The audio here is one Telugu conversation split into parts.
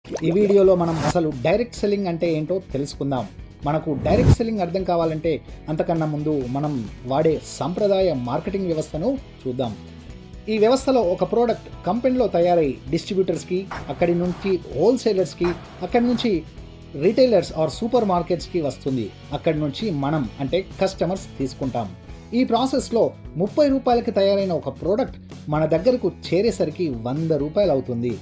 ఈ వీడియోలో మనం అసలు డైరెక్ట్ సెల్లింగ్ అంటే ఏంటో తెలుసుకుందాం. మనకు డైరెక్ట్ సెల్లింగ్ అర్థం కావాలంటే అంతకన్నా ముందు మనం వాడే సాంప్రదాయ మార్కెటింగ్ వ్యవస్థను చూద్దాం. ఈ వ్యవస్థలో ఒక ప్రోడక్ట్ కంపెనీలో తయారై డిస్ట్రిబ్యూటర్స్కి, అక్కడి నుంచి హోల్సేలర్స్కి, అక్కడి నుంచి రీటైలర్స్ ఆర్ సూపర్ మార్కెట్స్కి వస్తుంది. అక్కడి నుంచి మనం అంటే కస్టమర్స్ తీసుకుంటాం. ఈ ప్రాసెస్లో 30 రూపాయలకి తయారైన ఒక ప్రోడక్ట్ మన దగ్గరకు చేరేసరికి 100 రూపాయలు అవుతుంది.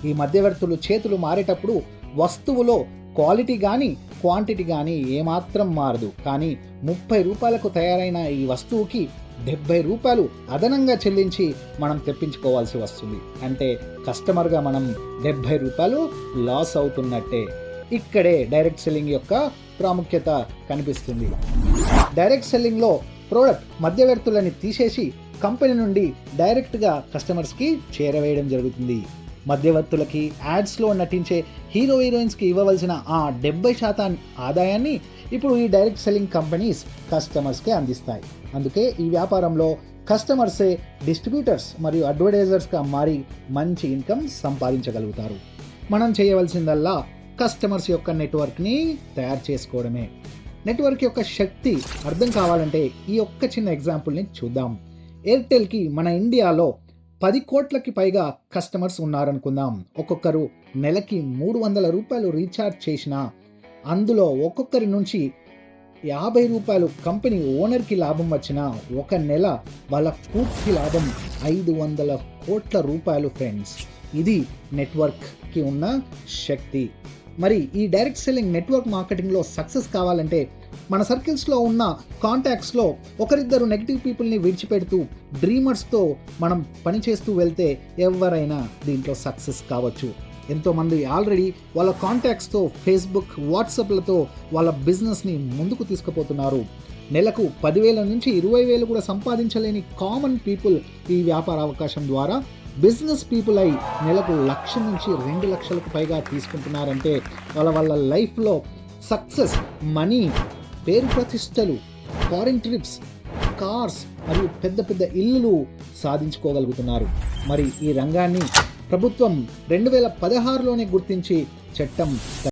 ఈ మధ్యవర్తులు చేతులు మారేటప్పుడు వస్తువులో క్వాలిటీ కానీ క్వాంటిటీ కానీ ఏమాత్రం మారదు. కానీ 30 రూపాయలకు తయారైన ఈ వస్తువుకి 70 రూపాయలు అదనంగా చెల్లించి మనం తెప్పించుకోవాల్సి వస్తుంది. అంటే కస్టమర్గా మనం 70 రూపాయలు లాస్ అవుతున్నట్టే. ఇక్కడే డైరెక్ట్ సెల్లింగ్ యొక్క ప్రాముఖ్యత కనిపిస్తుంది. డైరెక్ట్ సెల్లింగ్లో ప్రోడక్ట్ మధ్యవర్తులని తీసేసి కంపెనీ నుండి డైరెక్ట్గా కస్టమర్స్కి చేరవేయడం జరుగుతుంది. మధ్యవర్తులకి యాడ్స్లో నటించే హీరో హీరోయిన్స్కి ఇవ్వవలసిన ఆ 70% ఆదాయాన్ని ఇప్పుడు ఈ డైరెక్ట్ సెల్లింగ్ కంపెనీస్ కస్టమర్స్కే అందిస్తాయి. అందుకే ఈ వ్యాపారంలో కస్టమర్సే డిస్ట్రిబ్యూటర్స్ మరియు అడ్వర్టైజర్స్గా మారి మంచి ఇన్కమ్ సంపాదించగలుగుతారు. మనం చేయవలసిందల్లా కస్టమర్స్ యొక్క నెట్వర్క్ని తయారు చేసుకోవడమే. నెట్వర్క్ యొక్క శక్తి అర్థం కావాలంటే ఈ ఒక్క చిన్న ఎగ్జాంపుల్ని చూద్దాం. ఎయిర్టెల్కి మన ఇండియాలో 10 కోట్లకి పైగా కస్టమర్స్ ఉన్నారనుకుందాం. ఒక్కొక్కరు నెలకి 300 రూపాయలు రీఛార్జ్ చేసినా అందులో ఒక్కొక్కరి నుంచి 50 రూపాయలు కంపెనీ ఓనర్కి లాభం వచ్చినా ఒక నెల వాళ్ళ పూర్తి లాభం 500 కోట్ల రూపాయలు ఫ్రెండ్స్. ఇది నెట్వర్క్కి ఉన్న శక్తి. మరి ఈ డైరెక్ట్ సెల్లింగ్ నెట్వర్క్ మార్కెటింగ్లో సక్సెస్ కావాలంటే మన సర్కిల్స్లో ఉన్న కాంటాక్ట్స్లో ఒకరిద్దరు నెగిటివ్ పీపుల్ని విడిచిపెడుతూ డ్రీమర్స్తో మనం పనిచేస్తూ వెళ్తే ఎవరైనా దీంట్లో సక్సెస్ కావచ్చు. ఎంతోమంది ఆల్రెడీ వాళ్ళ కాంటాక్ట్స్తో ఫేస్బుక్, వాట్సాప్లతో వాళ్ళ బిజినెస్ని ముందుకు తీసుకుపోతున్నారు. నెలకు 10,000 నుంచి 20,000 కూడా సంపాదించలేని కామన్ పీపుల్ ఈ వ్యాపార అవకాశం ద్వారా బిజినెస్ పీపుల్ అయి నెలకు 1,00,000 నుంచి 2,00,000కు పైగా తీసుకుంటున్నారంటే వాళ్ళ లైఫ్లో సక్సెస్, మనీ, పేరు ప్రతిష్టలు, ఫారిన్ ట్రిప్స్, కార్స్ మరియు పెద్ద పెద్ద ఇల్లులు సాధించుకోగలుగుతున్నారు. మరి ఈ రంగాన్ని ప్రభుత్వం 2016లోనే గుర్తించి చట్టం